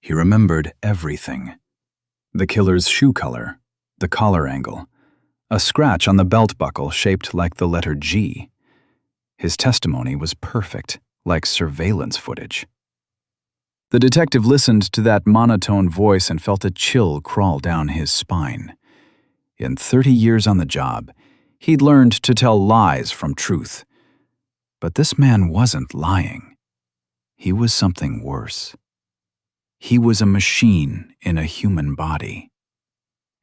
He remembered everything. The killer's shoe color, the collar angle, a scratch on the belt buckle shaped like the letter G. His testimony was perfect, like surveillance footage. The detective listened to that monotone voice and felt a chill crawl down his spine. In 30 years on the job, he'd learned to tell lies from truth. But this man wasn't lying. He was something worse. He was a machine in a human body.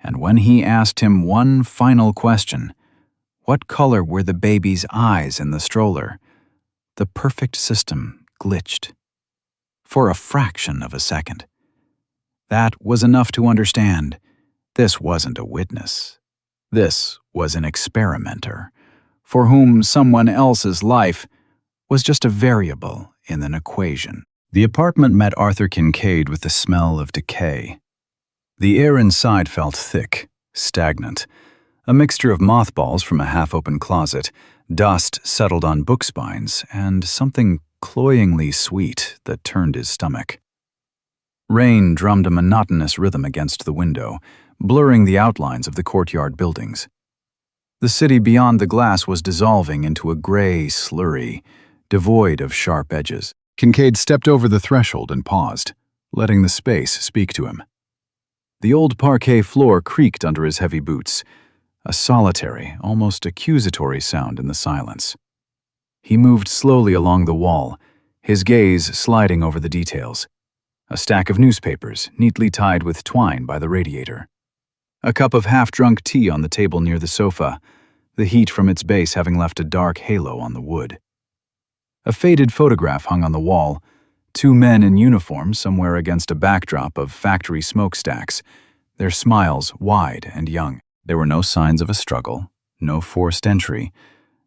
And when he asked him one final question, what color were the baby's eyes in the stroller, the perfect system glitched. For a fraction of a second. That was enough to understand this wasn't a witness. This was an experimenter, for whom someone else's life was just a variable in an equation. The apartment met Arthur Kincaid with the smell of decay. The air inside felt thick, stagnant, a mixture of mothballs from a half-open closet, dust settled on book spines, and something cloyingly sweet that turned his stomach. Rain drummed a monotonous rhythm against the window, blurring the outlines of the courtyard buildings. The city beyond the glass was dissolving into a gray slurry, devoid of sharp edges. Kincaid stepped over the threshold and paused, letting the space speak to him. The old parquet floor creaked under his heavy boots, a solitary, almost accusatory sound in the silence. He moved slowly along the wall, his gaze sliding over the details. A stack of newspapers, neatly tied with twine by the radiator. A cup of half-drunk tea on the table near the sofa, the heat from its base having left a dark halo on the wood. A faded photograph hung on the wall, two men in uniform somewhere against a backdrop of factory smokestacks, their smiles wide and young. There were no signs of a struggle, no forced entry,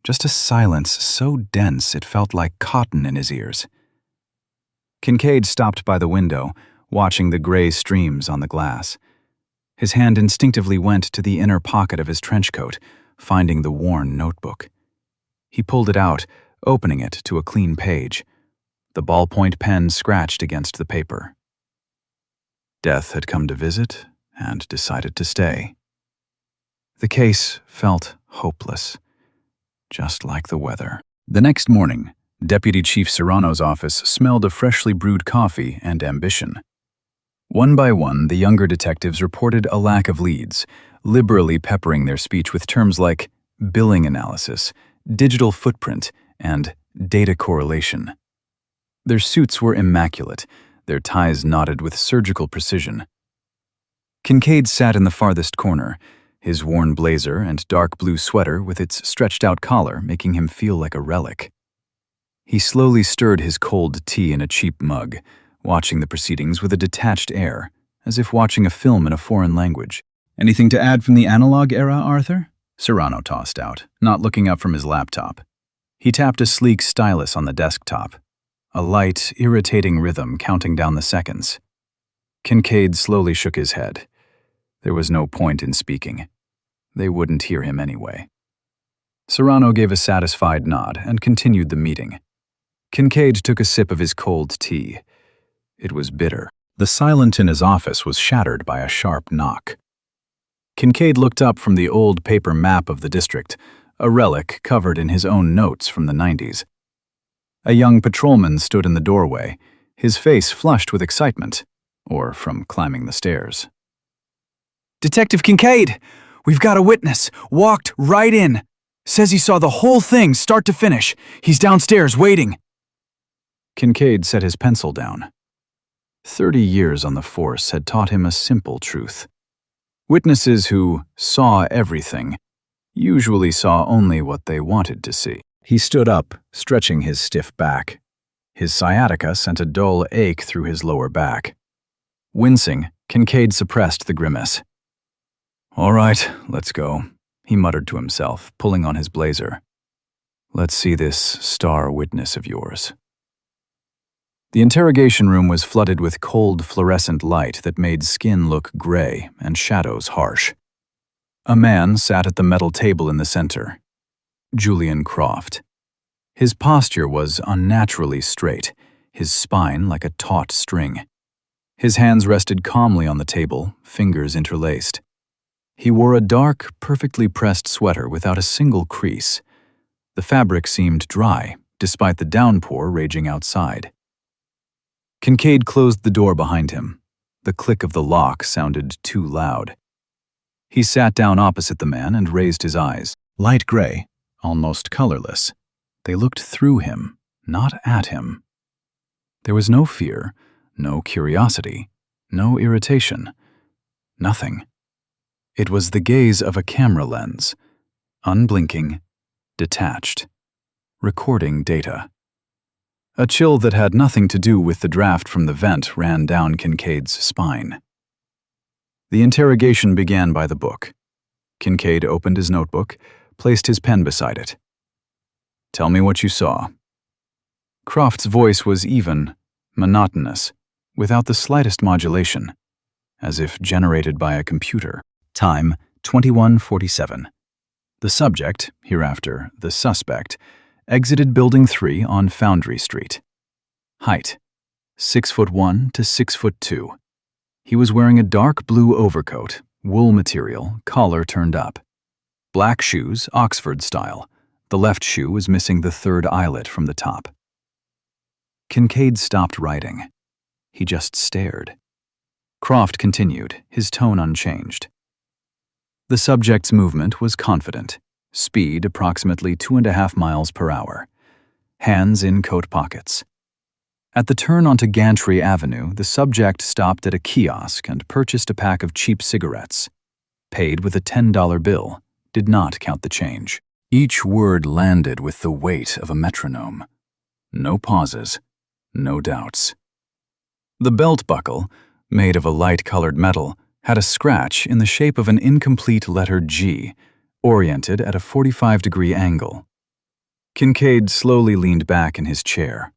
just a silence so dense it felt like cotton in his ears. Kincaid stopped by the window, watching the gray streams on the glass. His hand instinctively went to the inner pocket of his trench coat, finding the worn notebook. He pulled it out, opening it to a clean page. The ballpoint pen scratched against the paper. Death had come to visit and decided to stay. The case felt hopeless, just like the weather. The next morning, Deputy Chief Serrano's office smelled of freshly brewed coffee and ambition. One by one, the younger detectives reported a lack of leads, liberally peppering their speech with terms like billing analysis, digital footprint, and data correlation. Their suits were immaculate, their ties knotted with surgical precision. Kincaid sat in the farthest corner, his worn blazer and dark blue sweater with its stretched-out collar making him feel like a relic. He slowly stirred his cold tea in a cheap mug, watching the proceedings with a detached air, as if watching a film in a foreign language. "Anything to add from the analog era, Arthur?" Serrano tossed out, not looking up from his laptop. He tapped a sleek stylus on the desktop, a light, irritating rhythm counting down the seconds. Kincaid slowly shook his head. There was no point in speaking. They wouldn't hear him anyway. Serrano gave a satisfied nod and continued the meeting. Kincaid took a sip of his cold tea. It was bitter. The silence in his office was shattered by a sharp knock. Kincaid looked up from the old paper map of the district, a relic covered in his own notes from the 90s. A young patrolman stood in the doorway, his face flushed with excitement, or from climbing the stairs. "Detective Kincaid! We've got a witness. Walked right in. Says he saw the whole thing start to finish. He's downstairs waiting." Kincaid set his pencil down. 30 years on the force had taught him a simple truth. Witnesses who saw everything usually saw only what they wanted to see. He stood up, stretching his stiff back. His sciatica sent a dull ache through his lower back. Wincing, Kincaid suppressed the grimace. "All right, let's go," he muttered to himself, pulling on his blazer. "Let's see this star witness of yours." The interrogation room was flooded with cold fluorescent light that made skin look gray and shadows harsh. A man sat at the metal table in the center. Julian Croft. His posture was unnaturally straight, his spine like a taut string. His hands rested calmly on the table, fingers interlaced. He wore a dark, perfectly pressed sweater without a single crease. The fabric seemed dry, despite the downpour raging outside. Kincaid closed the door behind him. The click of the lock sounded too loud. He sat down opposite the man and raised his eyes. Light gray, almost colorless. They looked through him, not at him. There was no fear, no curiosity, no irritation. Nothing. It was the gaze of a camera lens, unblinking, detached, recording data. A chill that had nothing to do with the draft from the vent ran down Kincaid's spine. The interrogation began by the book. Kincaid opened his notebook, placed his pen beside it. "Tell me what you saw." Croft's voice was even, monotonous, without the slightest modulation, as if generated by a computer. Time, 21:47. The subject, hereafter the suspect, exited Building 3 on Foundry Street. Height, 6'1" to 6'2". He was wearing a dark blue overcoat, wool material, collar turned up. Black shoes, Oxford style. The left shoe was missing the third eyelet from the top. Kincaid stopped writing. He just stared. Croft continued, his tone unchanged. The subject's movement was confident, speed approximately 2.5 miles per hour, hands in coat pockets. At the turn onto Gantry Avenue, the subject stopped at a kiosk and purchased a pack of cheap cigarettes, paid with a $10 bill, did not count the change. Each word landed with the weight of a metronome. No pauses, no doubts. The belt buckle, made of a light-colored metal, had a scratch in the shape of an incomplete letter G, oriented at a 45-degree angle. Kincaid slowly leaned back in his chair.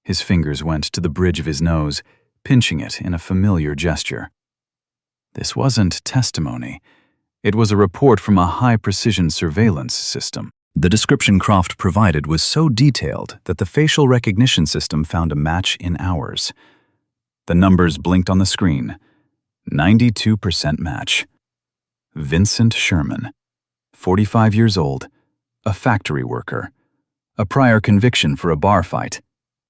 His fingers went to the bridge of his nose, pinching it in a familiar gesture. This wasn't testimony. It was a report from a high-precision surveillance system. The description Croft provided was so detailed that the facial recognition system found a match in hours. The numbers blinked on the screen. 92% match. Vincent Sherman, 45 years old, a factory worker, a prior conviction for a bar fight,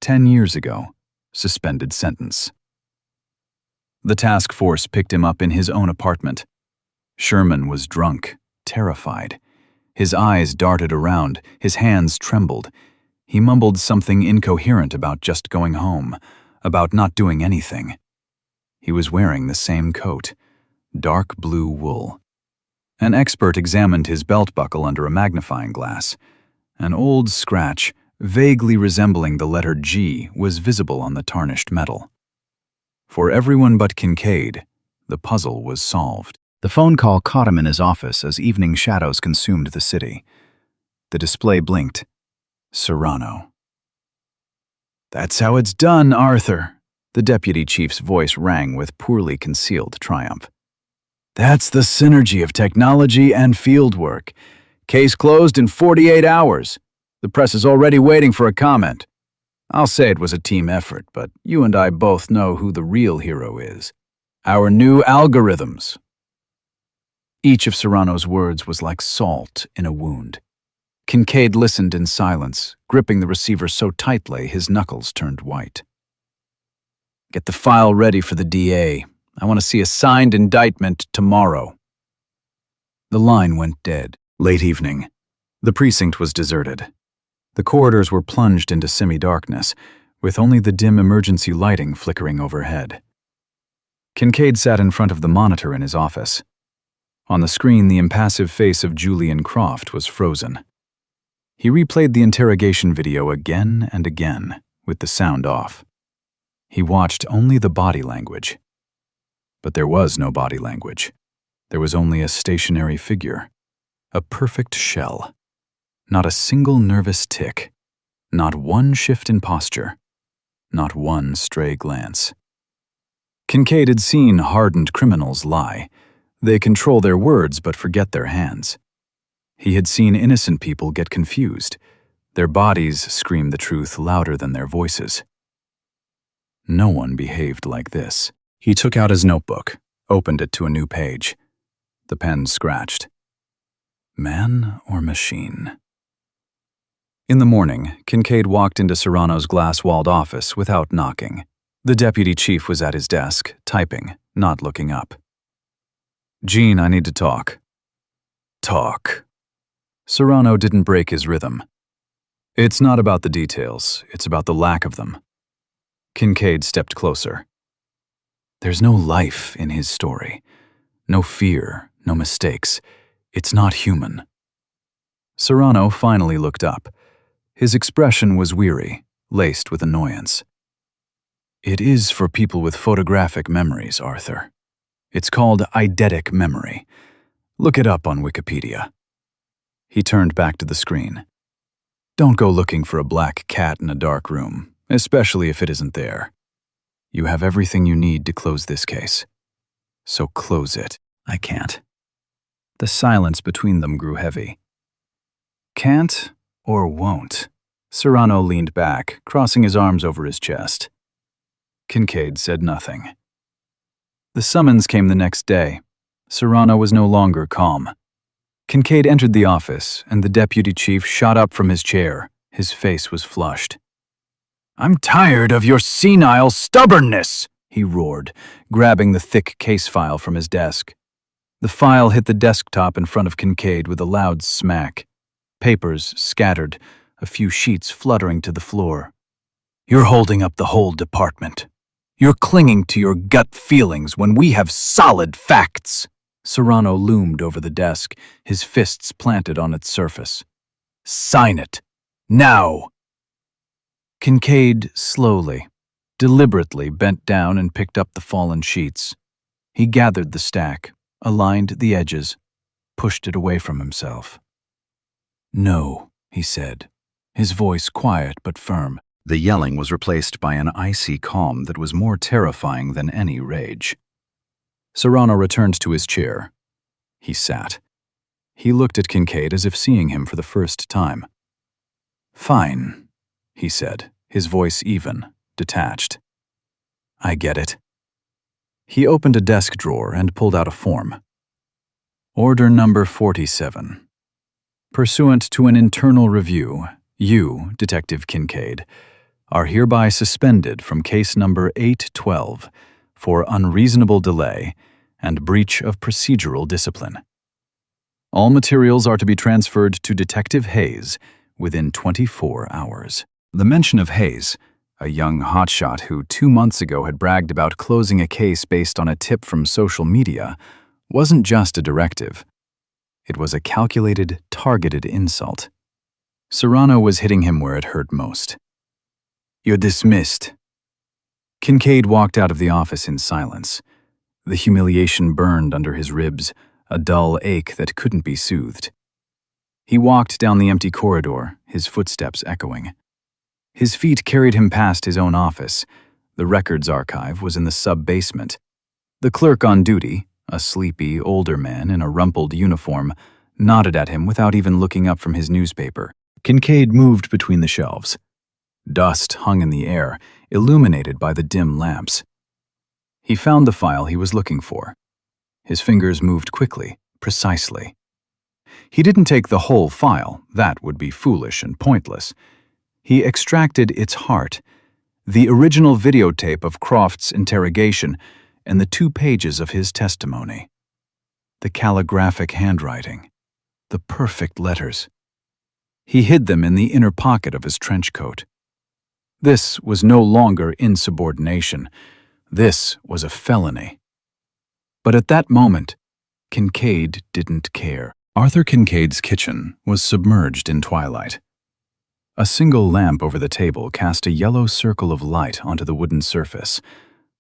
10 years ago, suspended sentence. The task force picked him up in his own apartment. Sherman was drunk, terrified. His eyes darted around, his hands trembled. He mumbled something incoherent about just going home, about not doing anything. He was wearing the same coat, dark blue wool. An expert examined his belt buckle under a magnifying glass. An old scratch, vaguely resembling the letter G, was visible on the tarnished metal. For everyone but Kincaid, the puzzle was solved. The phone call caught him in his office as evening shadows consumed the city. The display blinked. Serrano. "That's how it's done, Arthur." The deputy chief's voice rang with poorly concealed triumph. "That's the synergy of technology and fieldwork. Case closed in 48 hours. The press is already waiting for a comment. I'll say it was a team effort, but you and I both know who the real hero is. Our new algorithms." Each of Serrano's words was like salt in a wound. Kincaid listened in silence, gripping the receiver so tightly his knuckles turned white. "Get the file ready for the DA. I want to see a signed indictment tomorrow." The line went dead. Late evening. The precinct was deserted. The corridors were plunged into semi-darkness, with only the dim emergency lighting flickering overhead. Kincaid sat in front of the monitor in his office. On the screen, the impassive face of Julian Croft was frozen. He replayed the interrogation video again and again, with the sound off. He watched only the body language. But there was no body language. There was only a stationary figure, a perfect shell. Not a single nervous tick, not one shift in posture, not one stray glance. Kincaid had seen hardened criminals lie. They control their words but forget their hands. He had seen innocent people get confused. Their bodies scream the truth louder than their voices. No one behaved like this. He took out his notebook, opened it to a new page. The pen scratched. Man or machine? In the morning, Kincaid walked into Serrano's glass-walled office without knocking. The deputy chief was at his desk, typing, not looking up. "Gene, I need to talk." "Talk." Serrano didn't break his rhythm. "It's not about the details, it's about the lack of them." Kincaid stepped closer. There's no life in his story. No fear, no mistakes. It's not human. Serrano finally looked up. His expression was weary, laced with annoyance. "It is for people with photographic memories, Arthur. It's called eidetic memory. Look it up on Wikipedia." He turned back to the screen. "Don't go looking for a black cat in a dark room, especially if it isn't there. You have everything you need to close this case. So close it." "I can't." The silence between them grew heavy. "Can't or won't?" Serrano leaned back, crossing his arms over his chest. Kincaid said nothing. The summons came the next day. Serrano was no longer calm. Kincaid entered the office, and the deputy chief shot up from his chair. His face was flushed. "I'm tired of your senile stubbornness," he roared, grabbing the thick case file from his desk. The file hit the desktop in front of Kincaid with a loud smack. Papers scattered, a few sheets fluttering to the floor. "You're holding up the whole department. You're clinging to your gut feelings when we have solid facts." Serrano loomed over the desk, his fists planted on its surface. "Sign it. Now!" Kincaid slowly, deliberately bent down and picked up the fallen sheets. He gathered the stack, aligned the edges, pushed it away from himself. "No," he said, his voice quiet but firm. The yelling was replaced by an icy calm that was more terrifying than any rage. Serrano returned to his chair. He sat. He looked at Kincaid as if seeing him for the first time. "Fine," he said, his voice even, detached. "I get it." He opened a desk drawer and pulled out a form. Order number 47. Pursuant to an internal review, you, Detective Kincaid, are hereby suspended from case number 812 for unreasonable delay and breach of procedural discipline. All materials are to be transferred to Detective Hayes within 24 hours. The mention of Hayes, a young hotshot who 2 months ago had bragged about closing a case based on a tip from social media, wasn't just a directive. It was a calculated, targeted insult. Serrano was hitting him where it hurt most. "You're dismissed." Kincaid walked out of the office in silence. The humiliation burned under his ribs, a dull ache that couldn't be soothed. He walked down the empty corridor, his footsteps echoing. His feet carried him past his own office. The records archive was in the sub-basement. The clerk on duty, a sleepy, older man in a rumpled uniform, nodded at him without even looking up from his newspaper. Kincaid moved between the shelves. Dust hung in the air, illuminated by the dim lamps. He found the file he was looking for. His fingers moved quickly, precisely. He didn't take the whole file, that would be foolish and pointless. He extracted its heart, the original videotape of Croft's interrogation and the 2 pages of his testimony. The calligraphic handwriting, the perfect letters. He hid them in the inner pocket of his trench coat. This was no longer insubordination. This was a felony. But at that moment, Kincaid didn't care. Arthur Kincaid's kitchen was submerged in twilight. A single lamp over the table cast a yellow circle of light onto the wooden surface,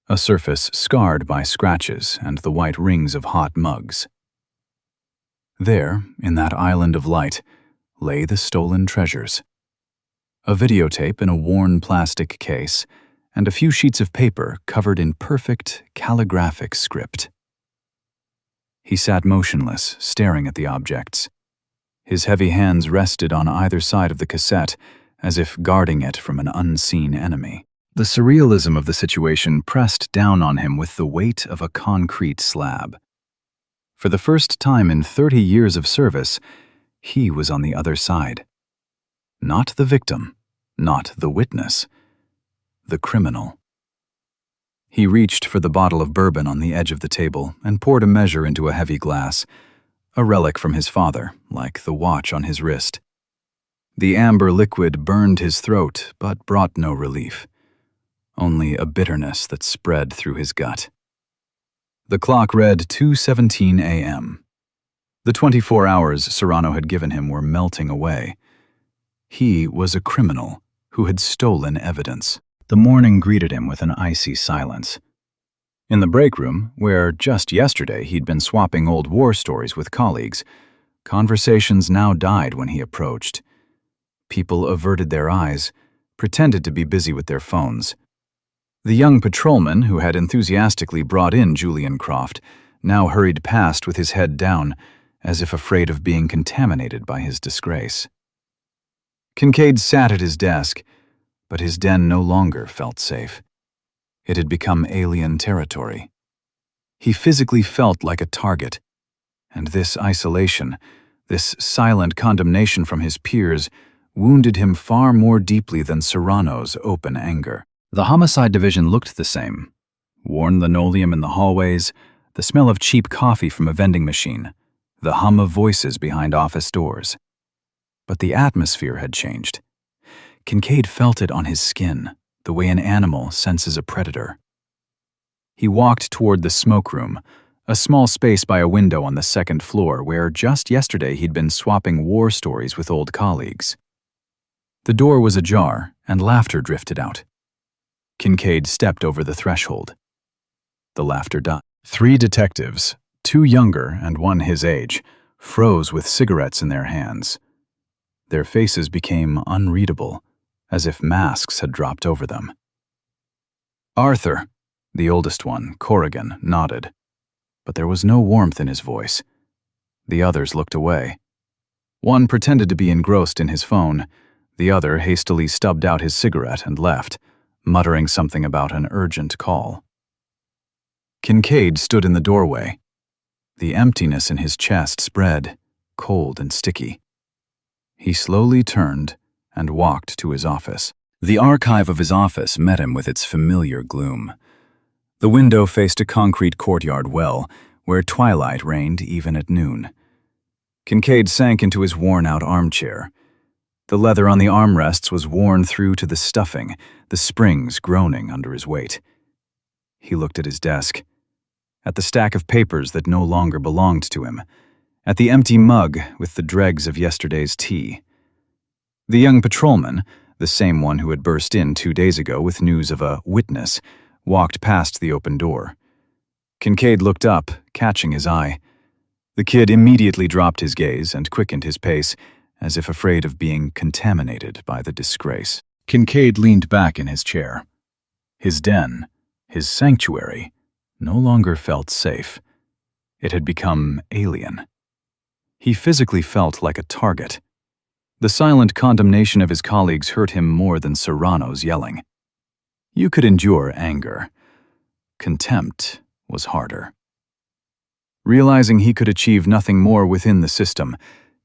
a surface scarred by scratches and the white rings of hot mugs. There, in that island of light, lay the stolen treasures. A videotape in a worn plastic case, and a few sheets of paper covered in perfect calligraphic script. He sat motionless, staring at the objects. His heavy hands rested on either side of the cassette, as if guarding it from an unseen enemy. The surrealism of the situation pressed down on him with the weight of a concrete slab. For the first time in 30 years of service, he was on the other side. Not the victim, not the witness, the criminal. He reached for the bottle of bourbon on the edge of the table and poured a measure into a heavy glass, a relic from his father, like the watch on his wrist. The amber liquid burned his throat but brought no relief, only a bitterness that spread through his gut. The clock read 2:17 a.m. The 24 hours Serrano had given him were melting away. He was a criminal who had stolen evidence. The morning greeted him with an icy silence. In the break room, where just yesterday he'd been swapping old war stories with colleagues, conversations now died when he approached. People averted their eyes, pretended to be busy with their phones. The young patrolman who had enthusiastically brought in Julian Croft now hurried past with his head down, as if afraid of being contaminated by his disgrace. Kincaid sat at his desk, but his den no longer felt safe. It had become alien territory. He physically felt like a target, and this isolation, this silent condemnation from his peers, wounded him far more deeply than Serrano's open anger. The homicide division looked the same. Worn linoleum in the hallways, the smell of cheap coffee from a vending machine, the hum of voices behind office doors. But the atmosphere had changed. Kincaid felt it on his skin, the way an animal senses a predator. He walked toward the smoke room, a small space by a window on the second floor where just yesterday he'd been swapping war stories with old colleagues. The door was ajar, and laughter drifted out. Kincaid stepped over the threshold. The laughter died. 3 detectives, 2 younger and 1 his age, froze with cigarettes in their hands. Their faces became unreadable, as if masks had dropped over them. Arthur, the oldest one, Corrigan, nodded, but there was no warmth in his voice. The others looked away. One pretended to be engrossed in his phone. The other hastily stubbed out his cigarette and left, muttering something about an urgent call. Kincaid stood in the doorway. The emptiness in his chest spread, cold and sticky. He slowly turned and walked to his office. The archive of his office met him with its familiar gloom. The window faced a concrete courtyard well, where twilight reigned even at noon. Kincaid sank into his worn-out armchair. The leather on the armrests was worn through to the stuffing, the springs groaning under his weight. He looked at his desk, at the stack of papers that no longer belonged to him, at the empty mug with the dregs of yesterday's tea. The young patrolman, the same one who had burst in 2 days ago with news of a witness, walked past the open door. Kincaid looked up, catching his eye. The kid immediately dropped his gaze and quickened his pace, as if afraid of being contaminated by the disgrace. Kincaid leaned back in his chair. His den, his sanctuary, no longer felt safe. It had become alien. He physically felt like a target. The silent condemnation of his colleagues hurt him more than Serrano's yelling. You could endure anger. Contempt was harder. Realizing he could achieve nothing more within the system,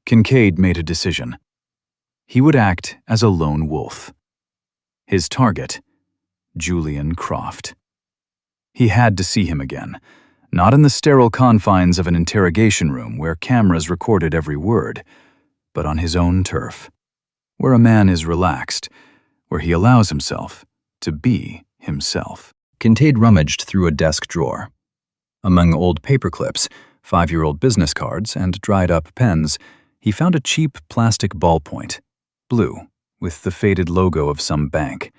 Kincaid made a decision. He would act as a lone wolf. His target, Julian Croft. He had to see him again, not in the sterile confines of an interrogation room where cameras recorded every word, but on his own turf, where a man is relaxed, where he allows himself to be himself. Kincaid rummaged through a desk drawer. Among old paperclips, 5-year-old business cards, and dried-up pens, he found a cheap plastic ballpoint, blue, with the faded logo of some bank.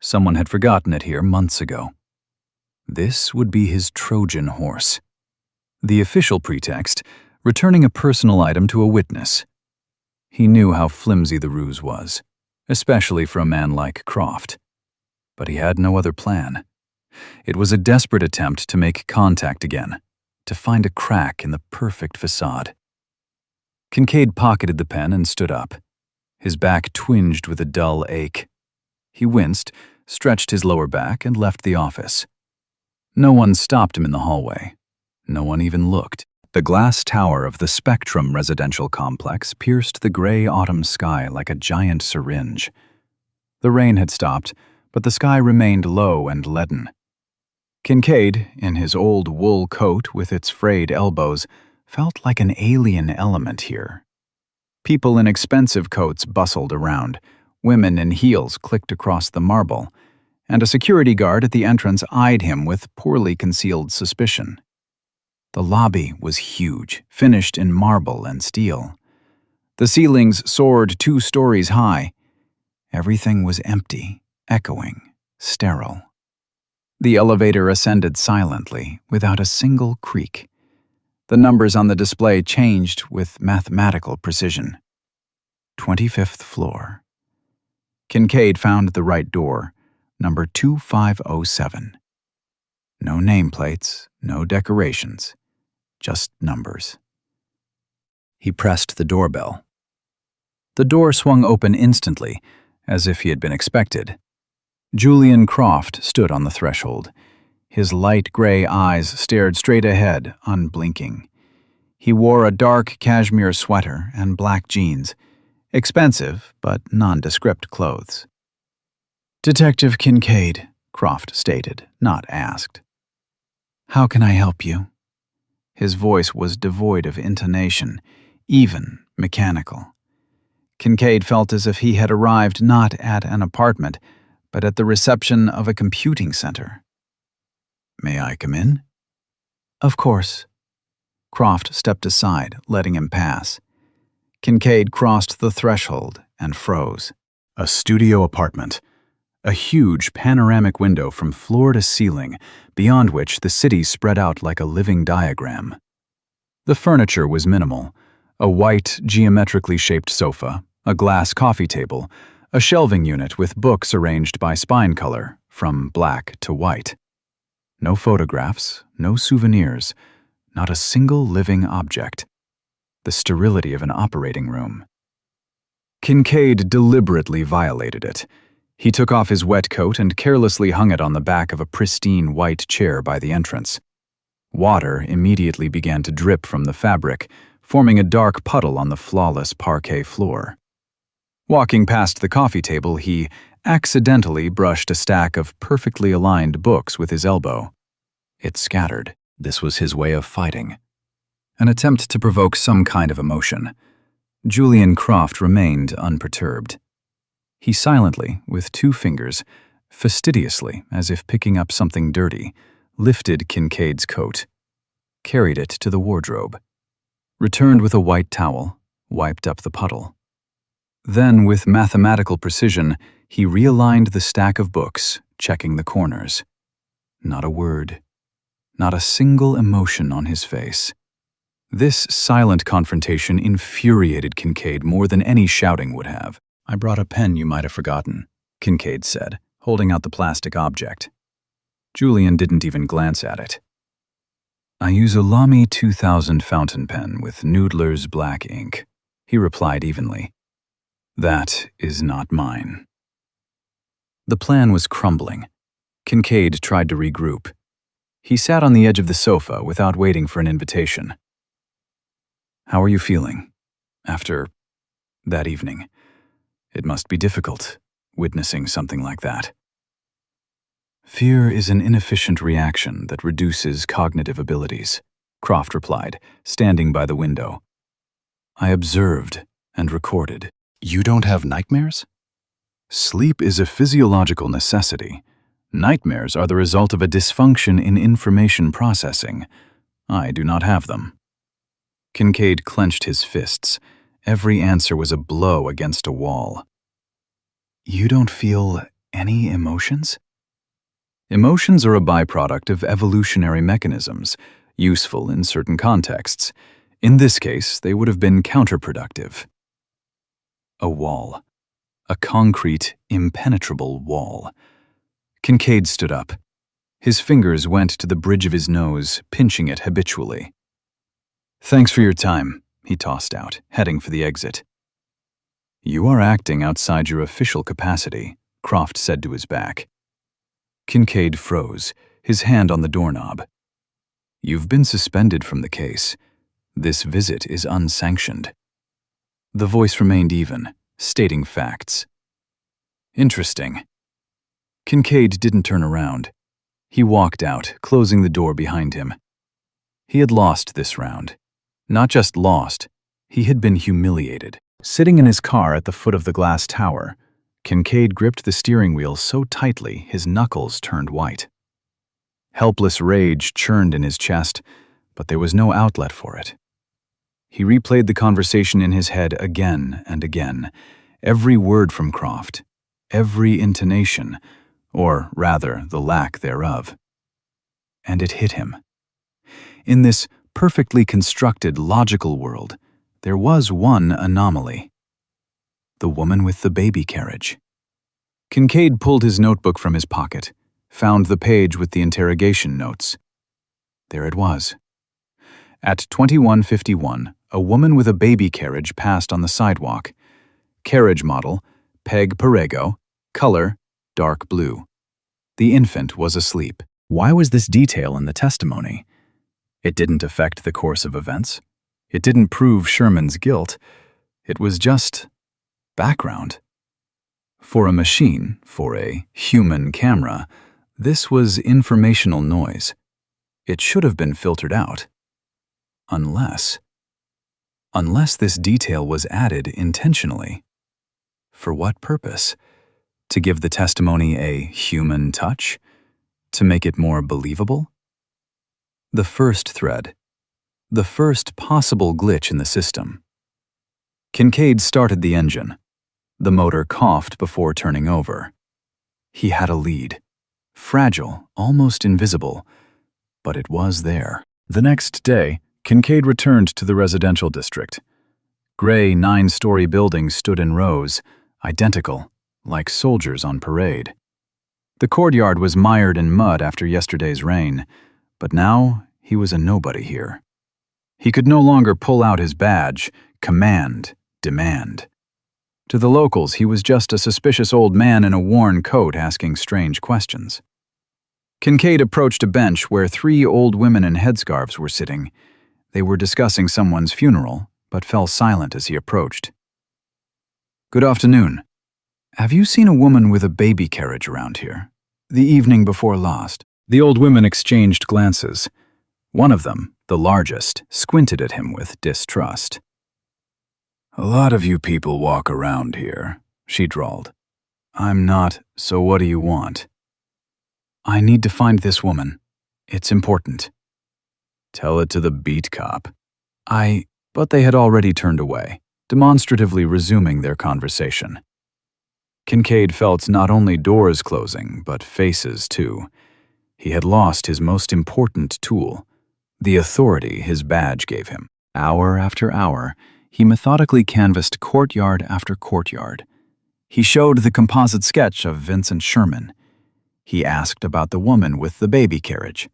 Someone had forgotten it here months ago. This would be his Trojan horse. The official pretext, returning a personal item to a witness. He knew how flimsy the ruse was, especially for a man like Croft. But he had no other plan. It was a desperate attempt to make contact again, to find a crack in the perfect facade. Kincaid pocketed the pen and stood up. His back twinged with a dull ache. He winced, stretched his lower back, and left the office. No one stopped him in the hallway. No one even looked. The glass tower of the Spectrum residential complex pierced the gray autumn sky like a giant syringe. The rain had stopped, but the sky remained low and leaden. Kincaid, in his old wool coat with its frayed elbows, felt like an alien element here. People in expensive coats bustled around, women in heels clicked across the marble, and a security guard at the entrance eyed him with poorly concealed suspicion. The lobby was huge, finished in marble and steel. The ceilings soared 2 stories high. Everything was empty, echoing, sterile. The elevator ascended silently, without a single creak. The numbers on the display changed with mathematical precision. 25th floor. Kincaid found the right door, number 2507. No nameplates, no decorations, just numbers. He pressed the doorbell. The door swung open instantly, as if he had been expected. Julian Croft stood on the threshold. His light gray eyes stared straight ahead, unblinking. He wore a dark cashmere sweater and black jeans, expensive but nondescript clothes. "Detective Kincaid," Croft stated, not asked. "How can I help you?" His voice was devoid of intonation, even mechanical. Kincaid felt as if he had arrived not at an apartment, but at the reception of a computing center. "May I come in?" "Of course." Croft stepped aside, letting him pass. Kincaid crossed the threshold and froze. A studio apartment. A huge panoramic window from floor to ceiling, beyond which the city spread out like a living diagram. The furniture was minimal: a white, geometrically shaped sofa, a glass coffee table, a shelving unit with books arranged by spine color, from black to white. No photographs, no souvenirs, not a single living object. The sterility of an operating room. Kincaid deliberately violated it. He took off his wet coat and carelessly hung it on the back of a pristine white chair by the entrance. Water immediately began to drip from the fabric, forming a dark puddle on the flawless parquet floor. Walking past the coffee table, he accidentally brushed a stack of perfectly aligned books with his elbow. It scattered. This was his way of fighting. An attempt to provoke some kind of emotion. Julian Croft remained unperturbed. He silently, with 2 fingers, fastidiously, as if picking up something dirty, lifted Kincaid's coat, carried it to the wardrobe, returned with a white towel, wiped up the puddle. Then, with mathematical precision, he realigned the stack of books, checking the corners. Not a word, not a single emotion on his face. This silent confrontation infuriated Kincaid more than any shouting would have. "I brought a pen you might have forgotten," Kincaid said, holding out the plastic object. Julian didn't even glance at it. "I use a Lamy 2000 fountain pen with Noodler's black ink," he replied evenly. "That is not mine." The plan was crumbling. Kincaid tried to regroup. He sat on the edge of the sofa without waiting for an invitation. "How are you feeling after that evening? It must be difficult, witnessing something like that." "Fear is an inefficient reaction that reduces cognitive abilities," Croft replied, standing by the window. "I observed and recorded." "You don't have nightmares?" "Sleep is a physiological necessity. Nightmares are the result of a dysfunction in information processing. I do not have them." Kincaid clenched his fists. Every answer was a blow against a wall. "You don't feel any emotions?" "Emotions are a byproduct of evolutionary mechanisms, useful in certain contexts. In this case, they would have been counterproductive." A wall. A concrete, impenetrable wall. Kincaid stood up. His fingers went to the bridge of his nose, pinching it habitually. "Thanks for your time," he tossed out, heading for the exit. "You are acting outside your official capacity," Croft said to his back. Kincaid froze, his hand on the doorknob. "You've been suspended from the case. This visit is unsanctioned." The voice remained even, stating facts. "Interesting." Kincaid didn't turn around. He walked out, closing the door behind him. He had lost this round. Not just lost, he had been humiliated. Sitting in his car at the foot of the glass tower, Kincaid gripped the steering wheel so tightly his knuckles turned white. Helpless rage churned in his chest, but there was no outlet for it. He replayed the conversation in his head again and again, every word from Croft, every intonation, or rather the lack thereof. And it hit him. In this perfectly constructed, logical world, there was one anomaly. The woman with the baby carriage. Kincaid pulled his notebook from his pocket, found the page with the interrogation notes. There it was. At 2151, a woman with a baby carriage passed on the sidewalk. Carriage model, Peg Perego, color, dark blue. The infant was asleep. Why was this detail in the testimony? It didn't affect the course of events. It didn't prove Sherman's guilt. It was just background. For a machine, for a human camera, this was informational noise. It should have been filtered out. Unless this detail was added intentionally. For what purpose? To give the testimony a human touch? To make it more believable? The first thread. The first possible glitch in the system. Kincaid started the engine. The motor coughed before turning over. He had a lead. Fragile, almost invisible, but it was there. The next day, Kincaid returned to the residential district. Gray 9-story buildings stood in rows, identical, like soldiers on parade. The courtyard was mired in mud after yesterday's rain, but now he was a nobody here. He could no longer pull out his badge, command, demand. To the locals, he was just a suspicious old man in a worn coat asking strange questions. Kincaid approached a bench where 3 old women in headscarves were sitting. They were discussing someone's funeral, but fell silent as he approached. "Good afternoon. Have you seen a woman with a baby carriage around here? The evening before last?" The old women exchanged glances. One of them, the largest, squinted at him with distrust. "A lot of you people walk around here," she drawled. "I'm not, so what do you want?" "I need to find this woman. It's important." "Tell it to the beat cop." But they had already turned away, demonstratively resuming their conversation. Kincaid felt not only doors closing, but faces too. He had lost his most important tool, the authority his badge gave him. Hour after hour, he methodically canvassed courtyard after courtyard. He showed the composite sketch of Vincent Sherman. He asked about the woman with the baby carriage.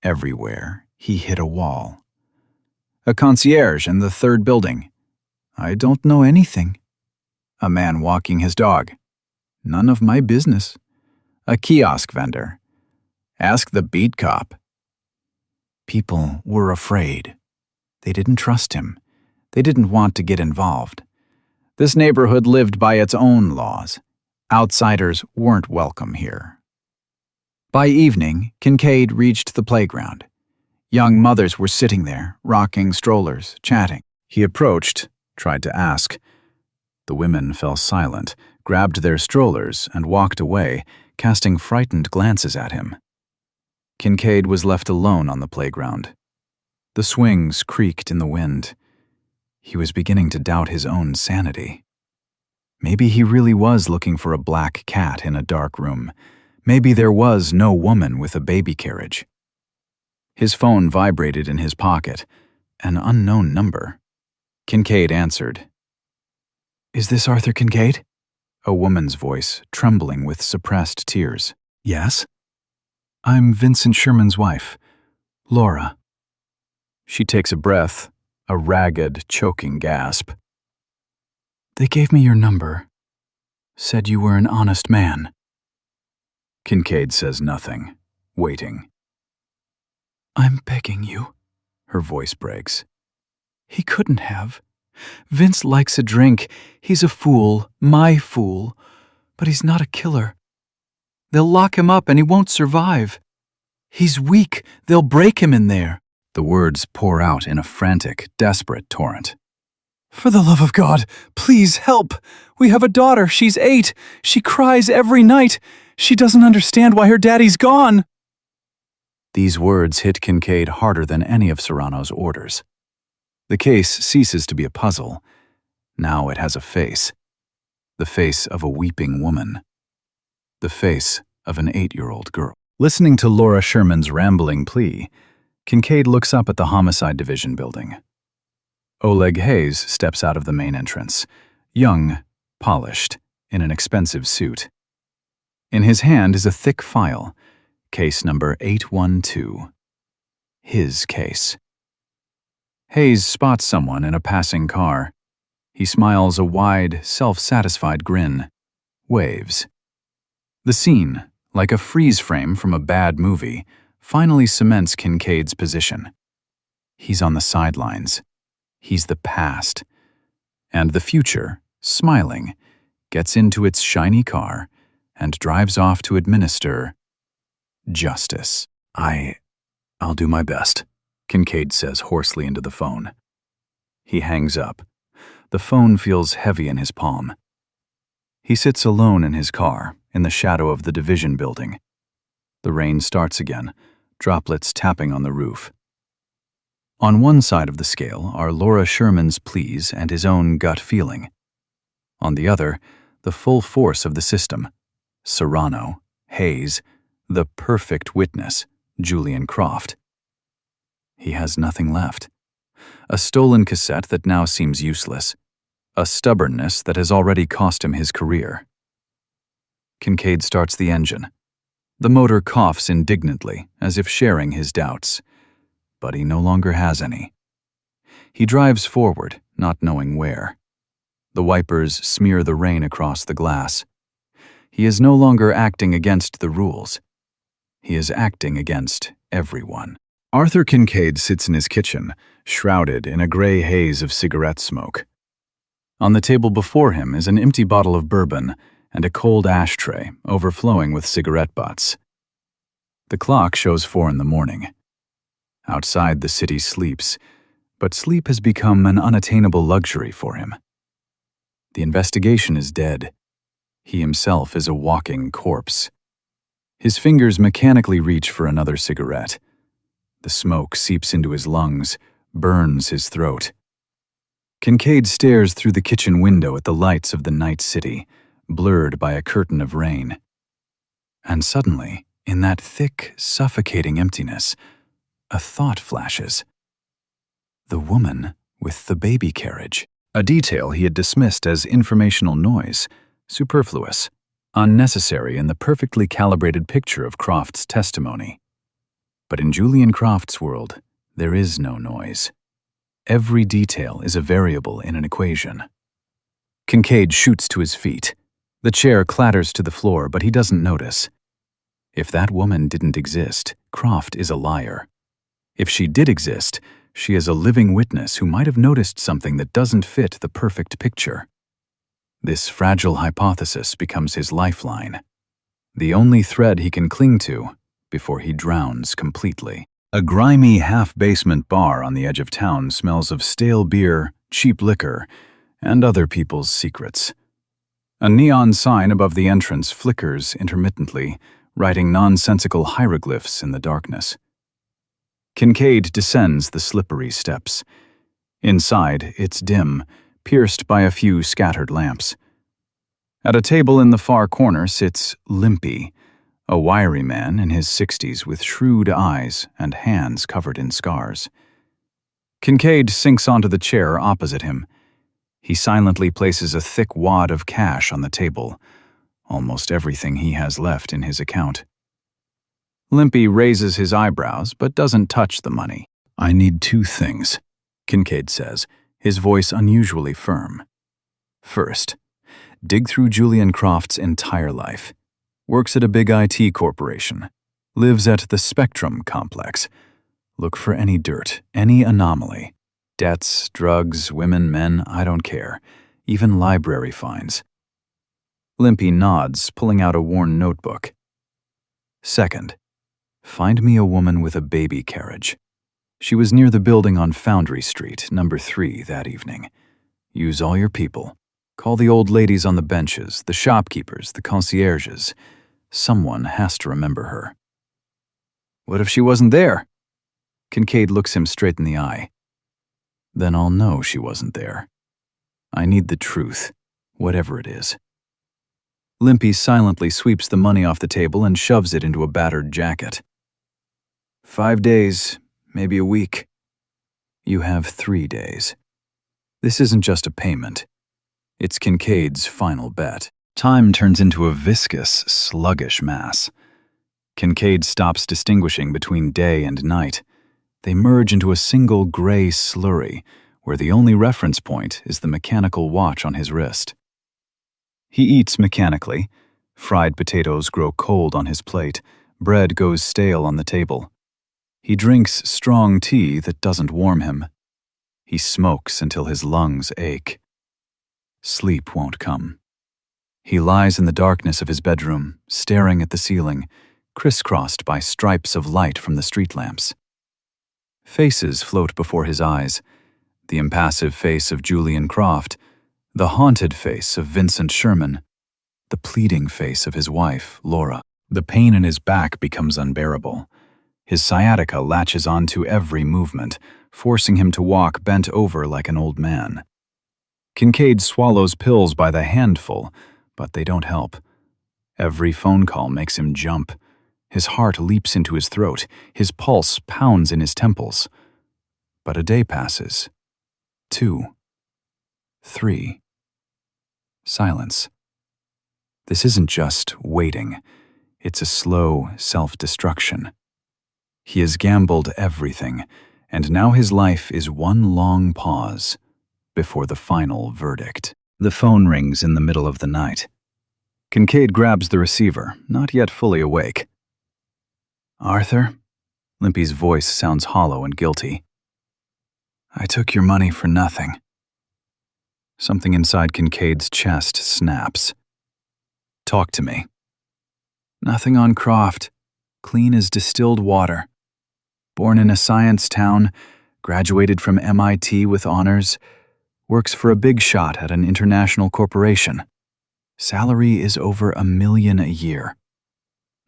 Everywhere, he hit a wall. "A concierge in the 3rd building." "I don't know anything." "A man walking his dog." "None of my business." "A kiosk vendor." "Ask the beat cop." People were afraid. They didn't trust him. They didn't want to get involved. This neighborhood lived by its own laws. Outsiders weren't welcome here. By evening, Kincaid reached the playground. Young mothers were sitting there, rocking strollers, chatting. He approached, tried to ask. The women fell silent, grabbed their strollers, and walked away, casting frightened glances at him. Kincaid was left alone on the playground. The swings creaked in the wind. He was beginning to doubt his own sanity. Maybe he really was looking for a black cat in a dark room. Maybe there was no woman with a baby carriage. His phone vibrated in his pocket, an unknown number. Kincaid answered. "Is this Arthur Kincaid?" A woman's voice, trembling with suppressed tears. "Yes?" "I'm Vincent Sherman's wife, Laura." She takes a breath, a ragged, choking gasp. "They gave me your number. Said you were an honest man." Kincaid says nothing, waiting. "I'm begging you," her voice breaks. "He couldn't have. Vince likes a drink. He's a fool, my fool. But he's not a killer. They'll lock him up and he won't survive. He's weak. They'll break him in there." The words pour out in a frantic, desperate torrent. "For the love of God, please help. We have a daughter. She's 8. She cries every night. She doesn't understand why her daddy's gone." These words hit Kincaid harder than any of Serrano's orders. The case ceases to be a puzzle. Now it has a face. The face of a weeping woman. The face of an 8-year-old girl. Listening to Laura Sherman's rambling plea, Kincaid looks up at the Homicide Division building. Oleg Hayes steps out of the main entrance, young, polished, in an expensive suit. In his hand is a thick file, case number 812. His case. Hayes spots someone in a passing car. He smiles a wide, self-satisfied grin, waves. The scene, like a freeze frame from a bad movie, finally cements Kincaid's position. He's on the sidelines. He's the past. And the future, smiling, gets into its shiny car and drives off to administer justice. I'll do my best, Kincaid says hoarsely into the phone. He hangs up. The phone feels heavy in his palm. He sits alone in his car, in the shadow of the division building. The rain starts again, droplets tapping on the roof. On one side of the scale are Laura Sherman's pleas and his own gut feeling. On the other, the full force of the system. Serrano, Hayes, the perfect witness, Julian Croft. He has nothing left. A stolen cassette that now seems useless. A stubbornness that has already cost him his career. Kincaid starts the engine. The motor coughs indignantly, as if sharing his doubts. But he no longer has any. He drives forward, not knowing where. The wipers smear the rain across the glass. He is no longer acting against the rules. He is acting against everyone. Arthur Kincaid sits in his kitchen, shrouded in a gray haze of cigarette smoke. On the table before him is an empty bottle of bourbon and a cold ashtray overflowing with cigarette butts. The clock shows 4 in the morning. Outside, the city sleeps, but sleep has become an unattainable luxury for him. The investigation is dead. He himself is a walking corpse. His fingers mechanically reach for another cigarette. The smoke seeps into his lungs, burns his throat. Kincaid stares through the kitchen window at the lights of the night city, blurred by a curtain of rain. And suddenly, in that thick, suffocating emptiness, a thought flashes. The woman with the baby carriage. A detail he had dismissed as informational noise, superfluous, unnecessary in the perfectly calibrated picture of Croft's testimony. But in Julian Croft's world, there is no noise. Every detail is a variable in an equation. Kincaid shoots to his feet. The chair clatters to the floor, but he doesn't notice. If that woman didn't exist, Croft is a liar. If she did exist, she is a living witness who might have noticed something that doesn't fit the perfect picture. This fragile hypothesis becomes his lifeline, the only thread he can cling to before he drowns completely. A grimy half-basement bar on the edge of town smells of stale beer, cheap liquor, and other people's secrets. A neon sign above the entrance flickers intermittently, writing nonsensical hieroglyphs in the darkness. Kincaid descends the slippery steps. Inside, it's dim, pierced by a few scattered lamps. At a table in the far corner sits Limpy, a wiry man in his 60s with shrewd eyes and hands covered in scars. Kincaid sinks onto the chair opposite him. He silently places a thick wad of cash on the table, almost everything he has left in his account. Limpy raises his eyebrows but doesn't touch the money. "I need 2 things, Kincaid says, his voice unusually firm. First, dig through Julian Croft's entire life. Works at a big IT corporation. Lives at the Spectrum complex. Look for any dirt, any anomaly. Debts, drugs, women, men, I don't care. Even library finds. Limpy nods, pulling out a worn notebook. Second, find me a woman with a baby carriage. She was near the building on Foundry Street, number 3, that evening. Use all your people. Call the old ladies on the benches, the shopkeepers, the concierges. Someone has to remember her. What if she wasn't there? Kincaid looks him straight in the eye. Then I'll know she wasn't there. I need the truth, whatever it is. Limpy silently sweeps the money off the table and shoves it into a battered jacket. 5 days, maybe a week. You have 3 days. This isn't just a payment. It's Kincaid's final bet. Time turns into a viscous, sluggish mass. Kincaid stops distinguishing between day and night. They merge into a single gray slurry, where the only reference point is the mechanical watch on his wrist. He eats mechanically. Fried potatoes grow cold on his plate. Bread goes stale on the table. He drinks strong tea that doesn't warm him. He smokes until his lungs ache. Sleep won't come. He lies in the darkness of his bedroom, staring at the ceiling, crisscrossed by stripes of light from the street lamps. Faces float before his eyes. The impassive face of Julian Croft, the haunted face of Vincent Sherman, the pleading face of his wife, Laura. The pain in his back becomes unbearable. His sciatica latches onto every movement, forcing him to walk bent over like an old man. Kincaid swallows pills by the handful, but they don't help. Every phone call makes him jump. His heart leaps into his throat. His pulse pounds in his temples. But a day passes. 2. 3. Silence. This isn't just waiting. It's a slow self-destruction. He has gambled everything, and now his life is one long pause before the final verdict. The phone rings in the middle of the night. Kincaid grabs the receiver, not yet fully awake. Arthur? Limpy's voice sounds hollow and guilty. I took your money for nothing. Something inside Kincaid's chest snaps. Talk to me. Nothing on Croft. Clean as distilled water. Born in a science town, graduated from MIT with honors, works for a big shot at an international corporation. Salary is over $1 million a year.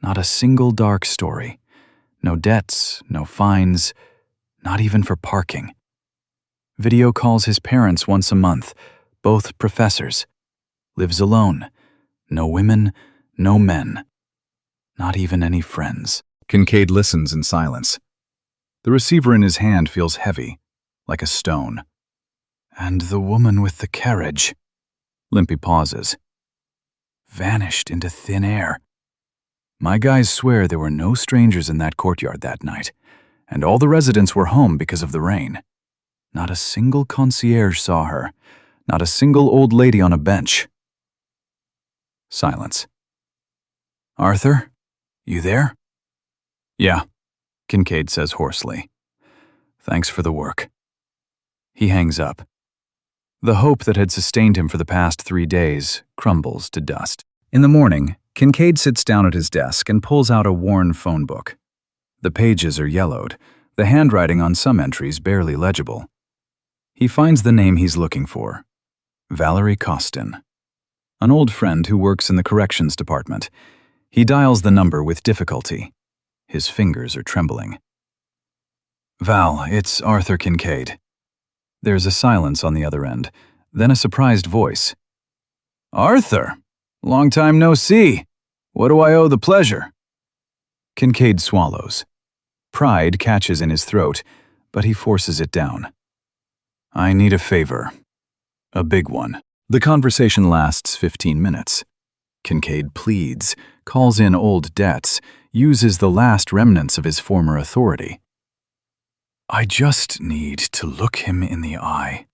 Not a single dark story. No debts, no fines, not even for parking. Video calls his parents once a month, both professors. Lives alone. No women, no men. Not even any friends. Kincaid listens in silence. The receiver in his hand feels heavy, like a stone. And the woman with the carriage. Limpy pauses. Vanished into thin air. My guys swear there were no strangers in that courtyard that night, and all the residents were home because of the rain. Not a single concierge saw her, not a single old lady on a bench. Silence. Arthur, you there? Yeah, Kincaid says hoarsely. Thanks for the work. He hangs up. The hope that had sustained him for the past 3 days crumbles to dust. In the morning, Kincaid sits down at his desk and pulls out a worn phone book. The pages are yellowed, the handwriting on some entries barely legible. He finds the name he's looking for. Valerie Costin. An old friend who works in the corrections department. He dials the number with difficulty. His fingers are trembling. Val, it's Arthur Kincaid. There's a silence on the other end, then a surprised voice. Arthur! Long time no see. What do I owe the pleasure? Kincaid swallows. Pride catches in his throat, but he forces it down. I need a favor. A big one. The conversation lasts 15 minutes. Kincaid pleads, calls in old debts, uses the last remnants of his former authority. I just need to look him in the eye,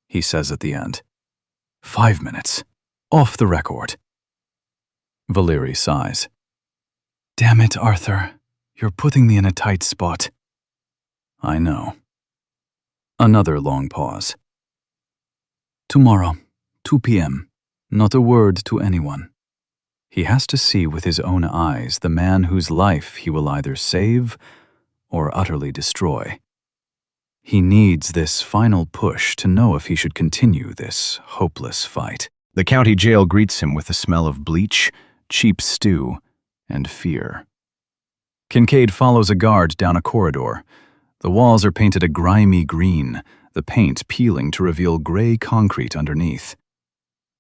he says at the end. 5 minutes. Off the record. Valeri sighs. Damn it, Arthur. You're putting me in a tight spot. I know. Another long pause. Tomorrow, 2 p.m. Not a word to anyone. He has to see with his own eyes the man whose life he will either save or utterly destroy. He needs this final push to know if he should continue this hopeless fight. The county jail greets him with the smell of bleach, cheap stew, and fear. Kincaid follows a guard down a corridor. The walls are painted a grimy green, the paint peeling to reveal gray concrete underneath.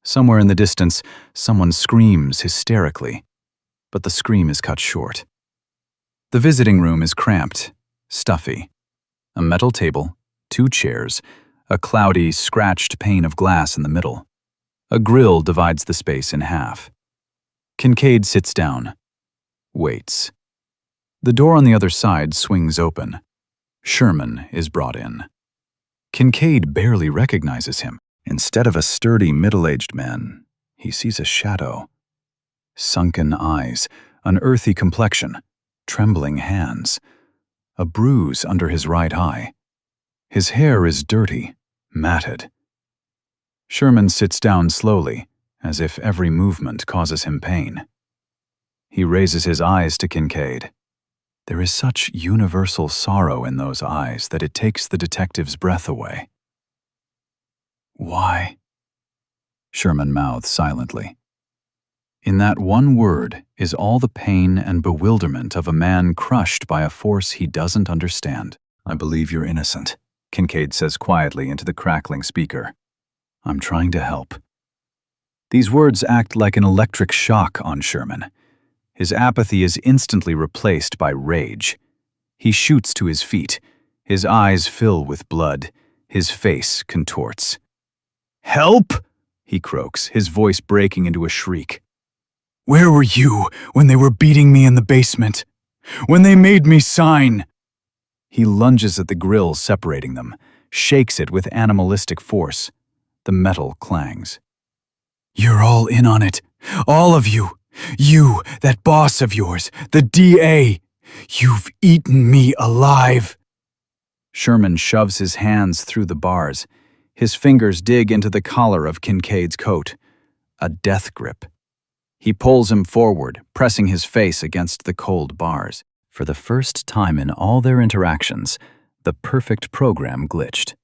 Somewhere in the distance, someone screams hysterically, but the scream is cut short. The visiting room is cramped, stuffy. A metal table, 2 chairs, a cloudy, scratched pane of glass in the middle. A grill divides the space in half. Kincaid sits down, waits. The door on the other side swings open. Sherman is brought in. Kincaid barely recognizes him. Instead of a sturdy, middle-aged man, he sees a shadow. Sunken eyes, an earthy complexion, trembling hands, a bruise under his right eye. His hair is dirty, matted. Sherman sits down slowly, as if every movement causes him pain. He raises his eyes to Kincaid. There is such universal sorrow in those eyes that it takes the detective's breath away. Why? Sherman mouths silently. In that one word is all the pain and bewilderment of a man crushed by a force he doesn't understand. I believe you're innocent, Kincaid says quietly into the crackling speaker. I'm trying to help. These words act like an electric shock on Sherman. His apathy is instantly replaced by rage. He shoots to his feet. His eyes fill with blood. His face contorts. Help! He croaks, his voice breaking into a shriek. Where were you when they were beating me in the basement? When they made me sign? He lunges at the grill separating them, shakes it with animalistic force. The metal clangs. You're all in on it. All of you. You, that boss of yours, the DA. You've eaten me alive. Sherman shoves his hands through the bars. His fingers dig into the collar of Kincaid's coat. A death grip. He pulls him forward, pressing his face against the cold bars. For the first time in all their interactions, the perfect program glitched.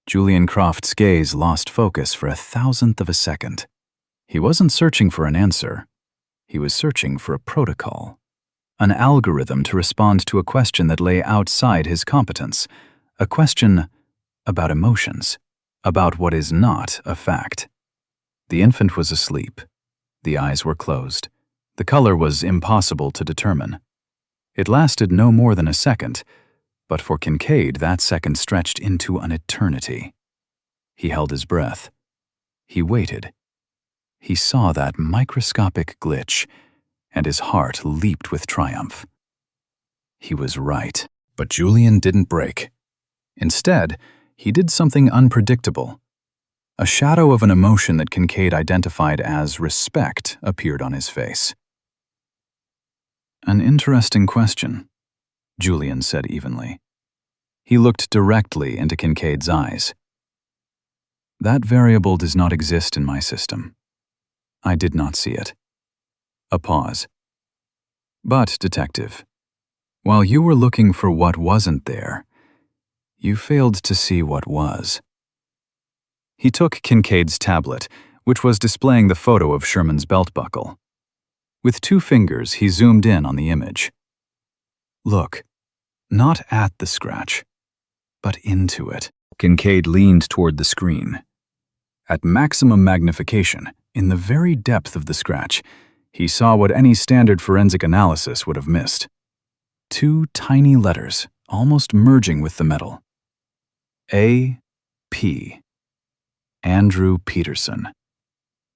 Julian Croft's gaze lost focus for 1,000th of a second. He wasn't searching for an answer. He was searching for a protocol. An algorithm to respond to a question that lay outside his competence. A question about emotions. About what is not a fact. The infant was asleep. The eyes were closed. The color was impossible to determine. It lasted no more than a second, but for Kincaid that second stretched into an eternity. He held his breath. He waited. He saw that microscopic glitch, and his heart leaped with triumph. He was right, but Julian didn't break. Instead, he did something unpredictable. A shadow of an emotion that Kincaid identified as respect appeared on his face. An interesting question, Julian said evenly. He looked directly into Kincaid's eyes. That variable does not exist in my system. I did not see it. A pause. But, Detective, while you were looking for what wasn't there, you failed to see what was. He took Kincaid's tablet, which was displaying the photo of Sherman's belt buckle. With 2 fingers, he zoomed in on the image. Look, not at the scratch, but into it. Kincaid leaned toward the screen. At maximum magnification, in the very depth of the scratch, he saw what any standard forensic analysis would have missed. 2 tiny letters, almost merging with the metal. A.P. Andrew Peterson.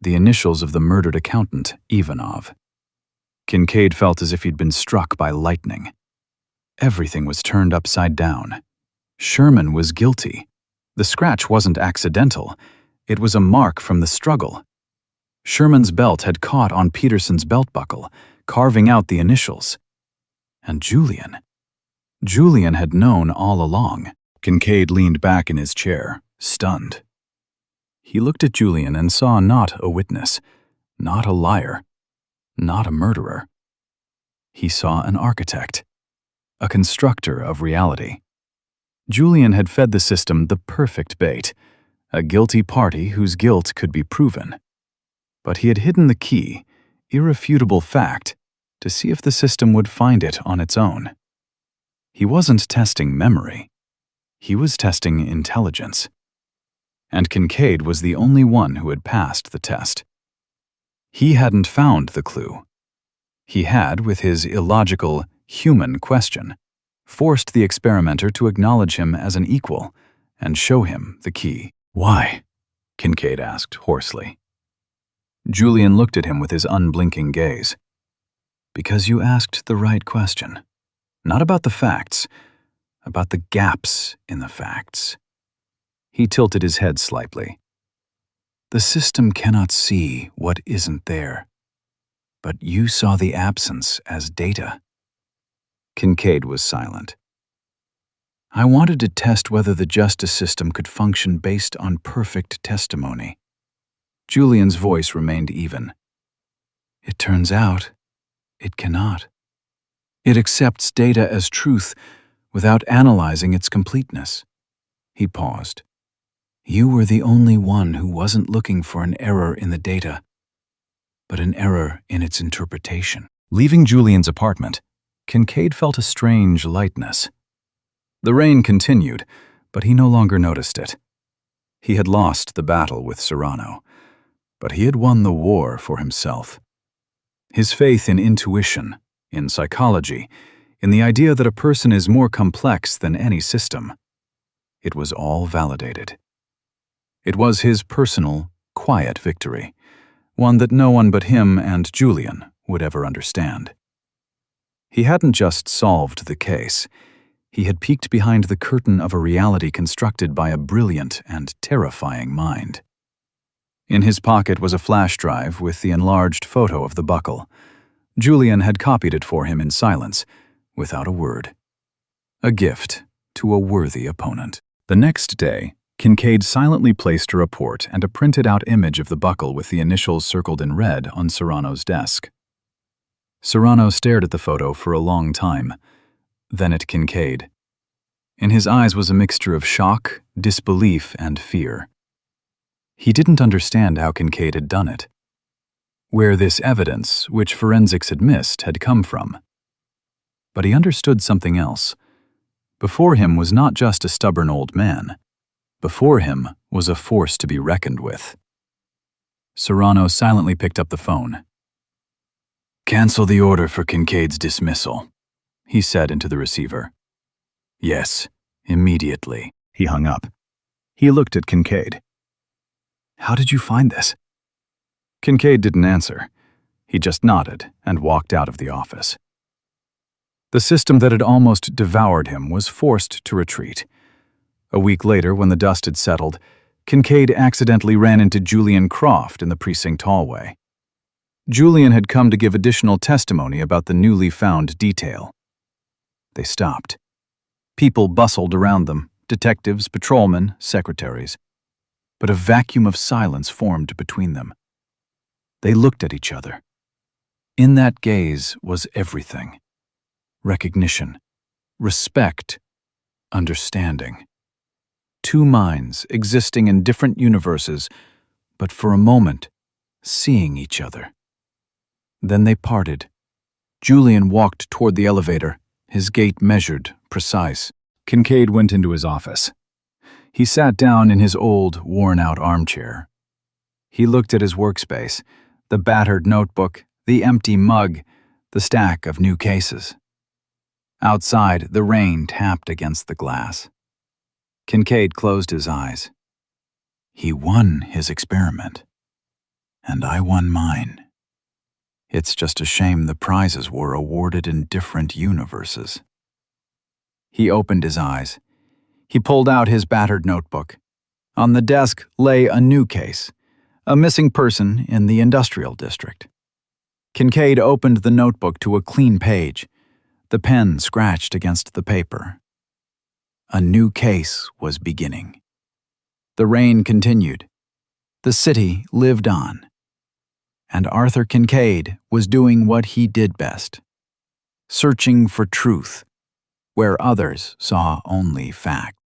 The initials of the murdered accountant, Ivanov. Kincaid felt as if he'd been struck by lightning. Everything was turned upside down. Sherman was guilty. The scratch wasn't accidental. It was a mark from the struggle. Sherman's belt had caught on Peterson's belt buckle, carving out the initials. And Julian had known all along. Kincaid leaned back in his chair, stunned. He looked at Julian and saw not a witness, not a liar, not a murderer. He saw an architect, a constructor of reality. Julian had fed the system the perfect bait, a guilty party whose guilt could be proven. But he had hidden the key, irrefutable fact, to see if the system would find it on its own. He wasn't testing memory. He was testing intelligence. And Kincaid was the only one who had passed the test. He hadn't found the clue. He had, with his illogical, human question, forced the experimenter to acknowledge him as an equal and show him the key. "Why?" Kincaid asked hoarsely. Julian looked at him with his unblinking gaze. "Because you asked the right question. Not about the facts, about the gaps in the facts." He tilted his head slightly. "The system cannot see what isn't there. But you saw the absence as data." Kincaid was silent. "I wanted to test whether the justice system could function based on perfect testimony." Julian's voice remained even. "It turns out, it cannot. It accepts data as truth without analyzing its completeness." He paused. "You were the only one who wasn't looking for an error in the data, but an error in its interpretation." Leaving Julian's apartment, Kincaid felt a strange lightness. The rain continued, but he no longer noticed it. He had lost the battle with Serrano, but he had won the war for himself. His faith in intuition, in psychology, in the idea that a person is more complex than any system, it was all validated. It was his personal, quiet victory, one that no one but him and Julian would ever understand. He hadn't just solved the case. He had peeked behind the curtain of a reality constructed by a brilliant and terrifying mind. In his pocket was a flash drive with the enlarged photo of the buckle. Julian had copied it for him in silence, without a word. A gift to a worthy opponent. The next day, Kincaid silently placed a report and a printed-out image of the buckle with the initials circled in red on Serrano's desk. Serrano stared at the photo for a long time, then at Kincaid. In his eyes was a mixture of shock, disbelief, and fear. He didn't understand how Kincaid had done it, where this evidence, which forensics had missed, had come from. But he understood something else. Before him was not just a stubborn old man. Before him was a force to be reckoned with. Serrano silently picked up the phone. "Cancel the order for Kincaid's dismissal," he said into the receiver. "Yes, immediately." He hung up. He looked at Kincaid. "How did you find this?" Kincaid didn't answer. He just nodded and walked out of the office. The system that had almost devoured him was forced to retreat. A week later, when the dust had settled, Kincaid accidentally ran into Julian Croft in the precinct hallway. Julian had come to give additional testimony about the newly found detail. They stopped. People bustled around them, detectives, patrolmen, secretaries. But a vacuum of silence formed between them. They looked at each other. In that gaze was everything. Recognition, respect, understanding. Two minds existing in different universes, but for a moment, seeing each other. Then they parted. Julian walked toward the elevator, his gait measured, precise. Kincaid went into his office. He sat down in his old, worn-out armchair. He looked at his workspace, the battered notebook, the empty mug, the stack of new cases. Outside, the rain tapped against the glass. Kincaid closed his eyes. He won his experiment, and I won mine. It's just a shame the prizes were awarded in different universes. He opened his eyes. He pulled out his battered notebook. On the desk lay a new case, A missing person in the industrial district. Kincaid opened the notebook to a clean page, the pen scratched against the paper. A new case was beginning. The rain continued. The city lived on. And Arthur Kincaid was doing what he did best, searching for truth where others saw only fact.